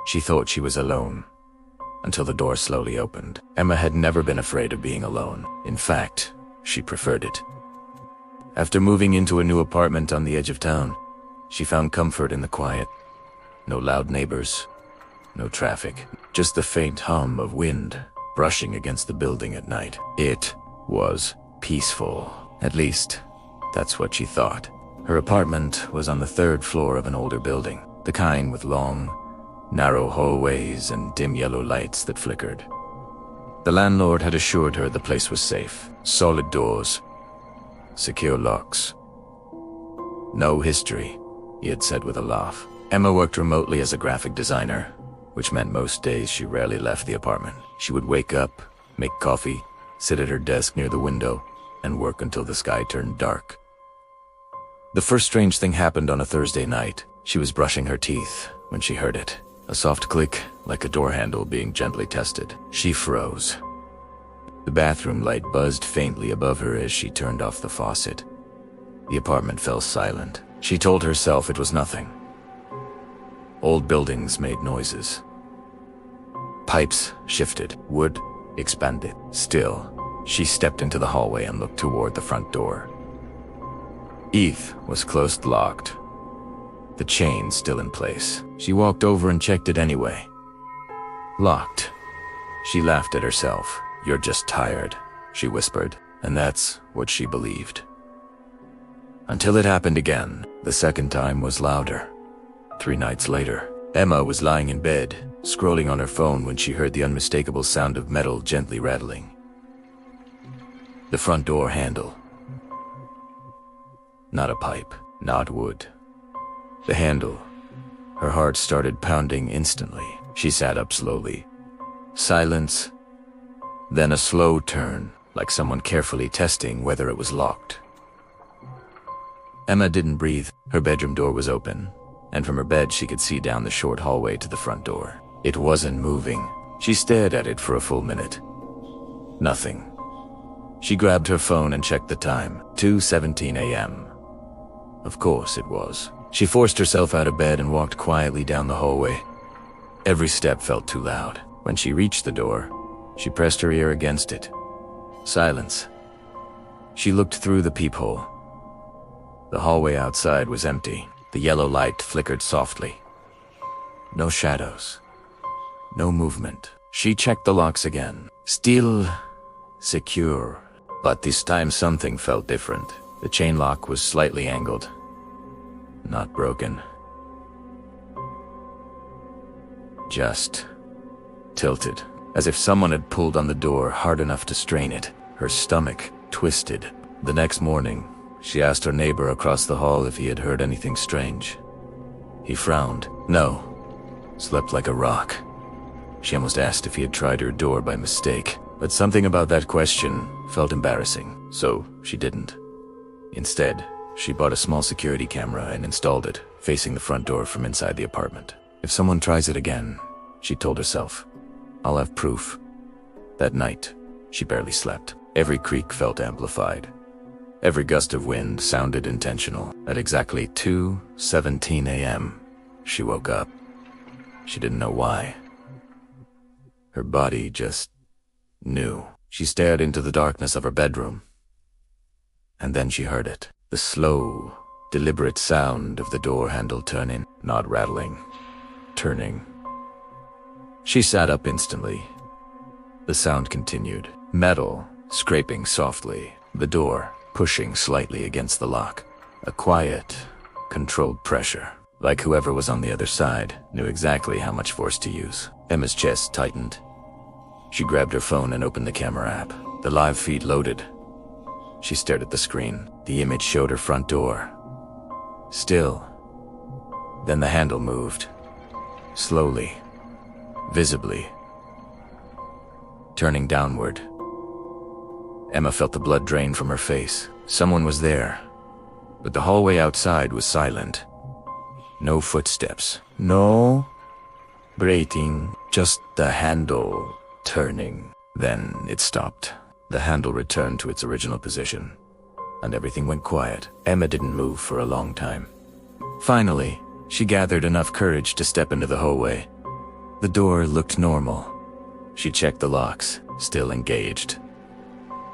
She thought she was alone, until the door slowly opened. Emma had never been afraid of being alone. In fact, she preferred it. After moving into a new apartment on the edge of town, she found comfort in the quiet. No loud neighbors, no traffic, just the faint hum of wind brushing against the building at night. It was peaceful. At least, that's what she thought. Her apartment was on the 3rd floor of an older building, the kind with long, narrow hallways and dim yellow lights that flickered. The landlord had assured her the place was safe. Solid doors, secure locks. No history, he had said with a laugh. Emma worked remotely as a graphic designer, which meant most days she rarely left the apartment. She would wake up, make coffee, sit at her desk near the window, and work until the sky turned dark. The first strange thing happened on a Thursday night. She was brushing her teeth when she heard it. A soft click, like a door handle being gently tested. She froze. The bathroom light buzzed faintly above her as she turned off the faucet. The apartment fell silent. She told herself it was nothing. Old buildings made noises. Pipes shifted. Wood expanded. Still, she stepped into the hallway and looked toward the front door. It was closed locked, the chain still in place. She walked over and checked it anyway. Locked. She laughed at herself. "You're just tired," she whispered, and that's what she believed. Until it happened again. The second time was louder. 3 nights later, Emma was lying in bed, scrolling on her phone when she heard the unmistakable sound of metal gently rattling. The front door handle. Not a pipe, not wood. The handle. Her heart started pounding instantly. She sat up slowly. Silence, then a slow turn, like someone carefully testing whether it was locked. Emma didn't breathe. Her bedroom door was open, and from her bed she could see down the short hallway to the front door. It wasn't moving. She stared at it for a full minute. Nothing. She grabbed her phone and checked the time. 2:17 a.m. Of course it was. She forced herself out of bed and walked quietly down the hallway. Every step felt too loud. When she reached the door, she pressed her ear against it. Silence. She looked through the peephole. The hallway outside was empty. The yellow light flickered softly. No shadows. No movement. She checked the locks again. Still secure. But this time something felt different. The chain lock was slightly angled. Not broken. Just tilted, as if someone had pulled on the door hard enough to strain it. Her stomach twisted. The next morning, she asked her neighbor across the hall if he had heard anything strange. He frowned. No. Slept like a rock. She almost asked if he had tried her door by mistake, but something about that question felt embarrassing, so she didn't. Instead, she bought a small security camera and installed it, facing the front door from inside the apartment. If someone tries it again, she told herself, I'll have proof. That night, she barely slept. Every creak felt amplified. Every gust of wind sounded intentional. At exactly 2:17 a.m., she woke up. She didn't know why. Her body just knew. She stared into the darkness of her bedroom. And then she heard it. The slow, deliberate sound of the door handle turning, not rattling, turning. She sat up instantly. The sound continued. Metal scraping softly. The door pushing slightly against the lock. A quiet, controlled pressure. Like whoever was on the other side knew exactly how much force to use. Emma's chest tightened. She grabbed her phone and opened the camera app. The live feed loaded. She stared at the screen. The image showed her front door. Still. Then the handle moved. Slowly. Visibly. Turning downward. Emma felt the blood drain from her face. Someone was there. But the hallway outside was silent. No footsteps. No grating. Just the handle turning. Then it stopped. The handle returned to its original position, and everything went quiet. Emma didn't move for a long time. Finally, she gathered enough courage to step into the hallway. The door looked normal. She checked the locks, still engaged.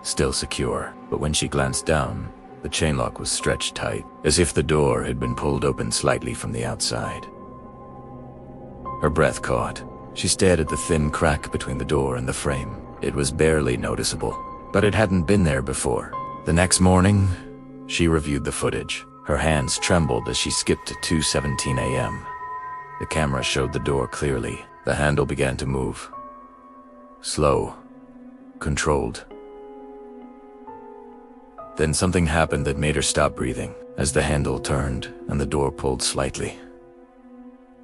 Still secure, but when she glanced down, the chain lock was stretched tight, as if the door had been pulled open slightly from the outside. Her breath caught. She stared at the thin crack between the door and the frame. It was barely noticeable, but it hadn't been there before. The next morning, she reviewed the footage. Her hands trembled as she skipped to 2:17 a.m. The camera showed the door clearly. The handle began to move. Slow. Controlled. Then something happened that made her stop breathing as the handle turned and the door pulled slightly.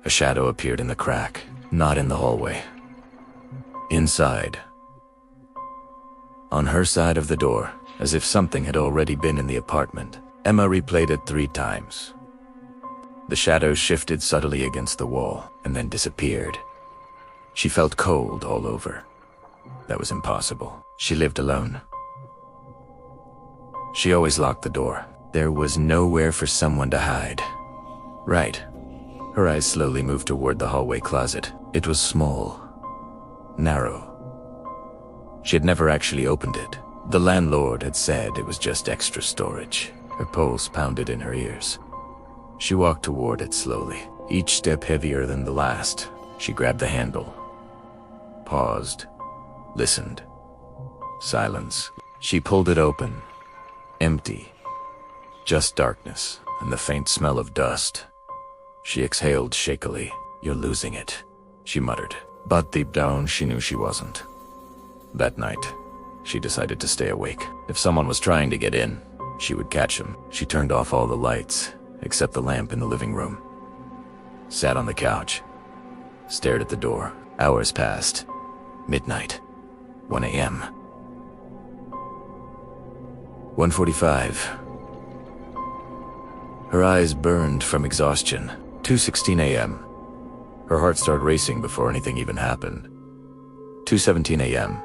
A shadow appeared in the crack, not in the hallway. Inside. On her side of the door, as if something had already been in the apartment, Emma replayed it 3 times. The shadow shifted subtly against the wall and then disappeared. She felt cold all over. That was impossible. She lived alone. She always locked the door. There was nowhere for someone to hide. Right. Her eyes slowly moved toward the hallway closet. It was small. Narrow. She had never actually opened it. The landlord had said it was just extra storage. Her pulse pounded in her ears. She walked toward it slowly, each step heavier than the last. She grabbed the handle. Paused. Listened. Silence. She pulled it open. Empty. Just darkness and the faint smell of dust. She exhaled shakily. "You're losing it," she muttered. But deep down, she knew she wasn't. That night, she decided to stay awake. If someone was trying to get in, she would catch him. She turned off all the lights, except the lamp in the living room. Sat on the couch. Stared at the door. Hours passed. Midnight. 1 a.m. 1:45. Her eyes burned from exhaustion. 2:16 a.m. Her heart started racing before anything even happened. 2:17 a.m.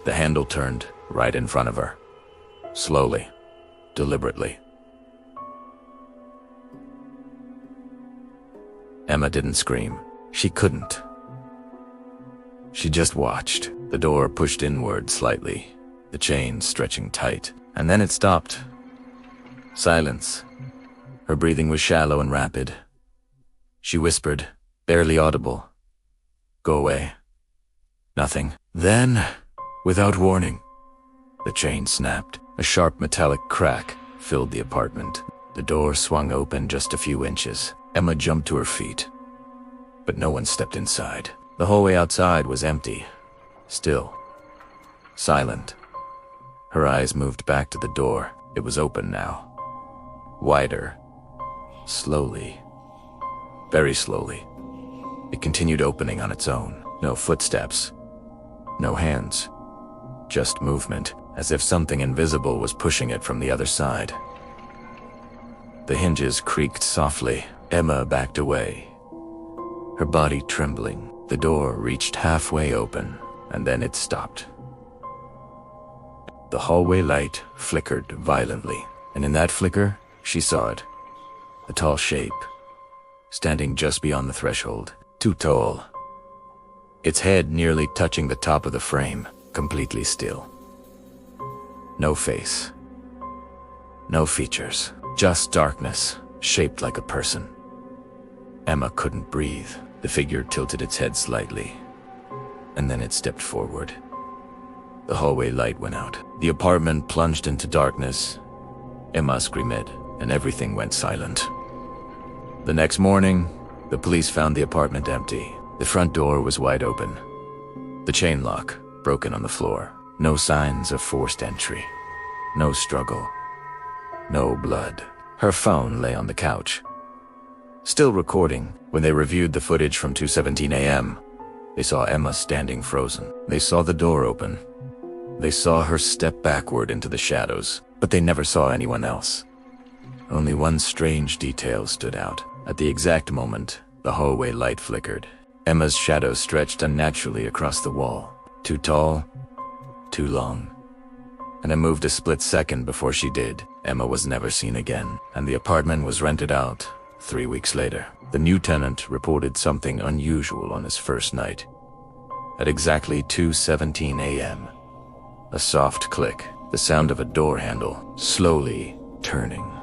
The handle turned right in front of her. Slowly. Deliberately. Emma didn't scream. She couldn't. She just watched. The door pushed inward slightly, the chain stretching tight, and then it stopped. Silence. Her breathing was shallow and rapid. She whispered, barely audible, "Go away." Nothing. Then, without warning, the chain snapped. A sharp metallic crack filled the apartment. The door swung open just a few inches. Emma jumped to her feet. But no one stepped inside. The hallway outside was empty. Still. Silent. Her eyes moved back to the door. It was open now. Wider. Slowly. Very slowly. It continued opening on its own. No footsteps. No hands. Just movement, as if something invisible was pushing it from the other side. The hinges creaked softly. Emma backed away. Her body trembling. The door reached halfway open, and then it stopped. The hallway light flickered violently, and in that flicker, she saw it. A tall shape, standing just beyond the threshold. Too tall. Its head nearly touching the top of the frame, completely still. No face. No features. Just darkness, shaped like a person. Emma couldn't breathe. The figure tilted its head slightly, and then it stepped forward. The hallway light went out. The apartment plunged into darkness. Emma screamed, and everything went silent. The next morning, the police found the apartment empty. The front door was wide open. The chain lock broken on the floor. No signs of forced entry. No struggle. No blood. Her phone lay on the couch. Still recording. When they reviewed the footage from 2:17 a.m., they saw Emma standing frozen. They saw the door open. They saw her step backward into the shadows, but they never saw anyone else. Only one strange detail stood out. At the exact moment, the hallway light flickered. Emma's shadow stretched unnaturally across the wall. Too tall, too long. And it moved a split second before she did. Emma was never seen again, and the apartment was rented out 3 weeks later, the new tenant reported something unusual on his first night. At exactly 2:17 a.m., a soft click, the sound of a door handle slowly turning.